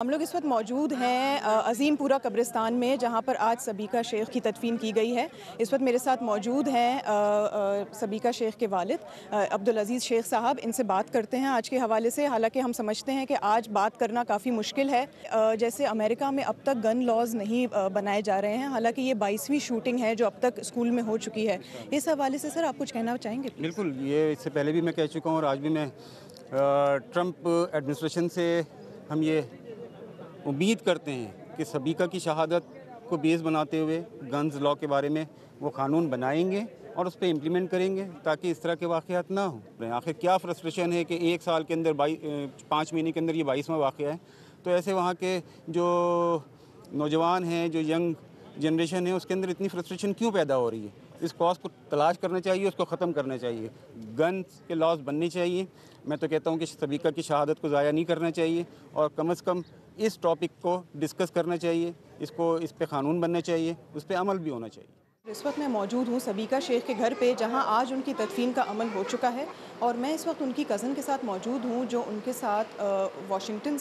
हम लोग इस वक्त मौजूद हैं अजीम पूरा कब्रिस्तान में, जहां पर आज सबीका शेख की तदफीन की गई है। इस वक्त मेरे साथ मौजूद हैं सबीका शेख के वालिद अब्दुल अजीज़ शेख साहब। इनसे बात करते हैं आज के हवाले से। हालांकि हम समझते हैं कि आज बात करना काफ़ी मुश्किल है। जैसे अमेरिका में अब तक गन लॉज नहीं बनाए जा रहे हैं, हालांकि ये 22वीं शूटिंग है जो अब तक स्कूल में हो चुकी है। इस हवाले से सर आप कुछ कहना चाहेंगे? बिल्कुल, ये इससे पहले भी मैं कह चुका हूँ और आज भी मैं ट्रंप एडमिनिस्ट्रेशन से हम ये उम्मीद करते हैं कि सबीका की शहादत को बेस बनाते हुए गन्स लॉ के बारे में वो क़ानून बनाएंगे और उस पर इम्प्लीमेंट करेंगे ताकि इस तरह के वाक़यात ना हो। आखिर क्या फ्रस्ट्रेशन है कि एक साल के अंदर 5 महीने के अंदर ये 22वां वाक़या है। तो ऐसे वहाँ के जो नौजवान हैं, जो यंग जनरेशन है, उसके अंदर इतनी फ्रस्ट्रेशन क्यों पैदा हो रही है? इस कॉज को तलाश करना चाहिए, उसको ख़त्म करना चाहिए। गन्स के लॉज बनने चाहिए। मैं तो कहता हूँ कि सबीका की शहादत को ज़ाया नहीं करना चाहिए और कम से कम इस टॉपिक को डिस्कस करना चाहिए, इस पे क़ानून बनना चाहिए, उस पे अमल भी होना चाहिए। इस वक्त मैं मौजूद हूँ सबीका शेख के घर पे, जहाँ आज उनकी तदफीन का अमल हो चुका है। और मैं इस वक्त उनकी कज़न के साथ मौजूद हूँ, जो उनके साथ वाशिंगटन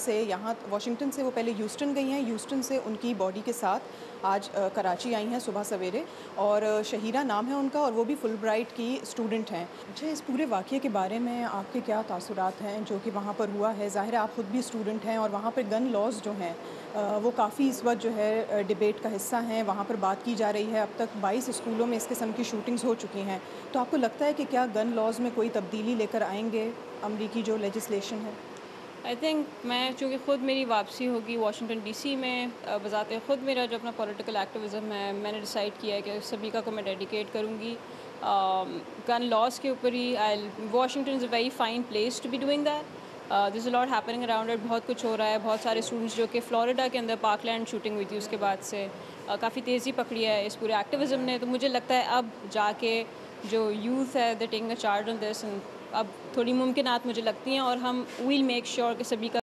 से वो पहले ह्यूस्टन गई हैं। ह्यूस्टन से उनकी बॉडी के साथ आज कराची आई हैं सुबह सवेरे। और शहीरा नाम है उनका, और वो भी फुलब्राइट की स्टूडेंट हैं। अच्छा, इस पूरे वाक़ये के बारे में आपके क्या तासुरात हैं जो कि वहाँ पर हुआ है? ज़ाहिर है आप ख़ुद भी स्टूडेंट हैं, और वहाँ पर गन लॉज जो हैं वो काफ़ी इस वक्त जो है डिबेट का हिस्सा हैं। वहाँ पर बात की जा रही है, अब तक 22 स्कूलों में इस किस्म की शूटिंग्स हो चुकी हैं। तो आपको लगता है कि क्या गन लॉज में कोई तब्दीली लेकर आएंगे अमरीकी जो लेजिस्लेशन है? आई थिंक मैं चूँकि ख़ुद मेरी वापसी होगी वाशिंगटन डीसी में, बज़ाते ख़ुद मेरा जो अपना पॉलिटिकल एक्टिविज़म है, मैंने डिसाइड किया है कि सबीका को मैं डेडिकेट करूँगी गन लॉज के ऊपर ही। Washington is a very fine place to be doing that. This a lot happening around it. बहुत कुछ हो रहा है। बहुत सारे स्टूडेंट्स जो कि फ़्लोरिडा के अंदर पार्कलैंड शूटिंग हुई थी, उसके बाद से काफ़ी तेज़ी पकड़ी है इस पूरे एक्टिविज़म ने। तो मुझे लगता है अब जाके जो यूथ है दे taking a charge on this, अब थोड़ी मुमकिनात मुझे लगती हैं, और हम विल मेक श्योर कि सभी का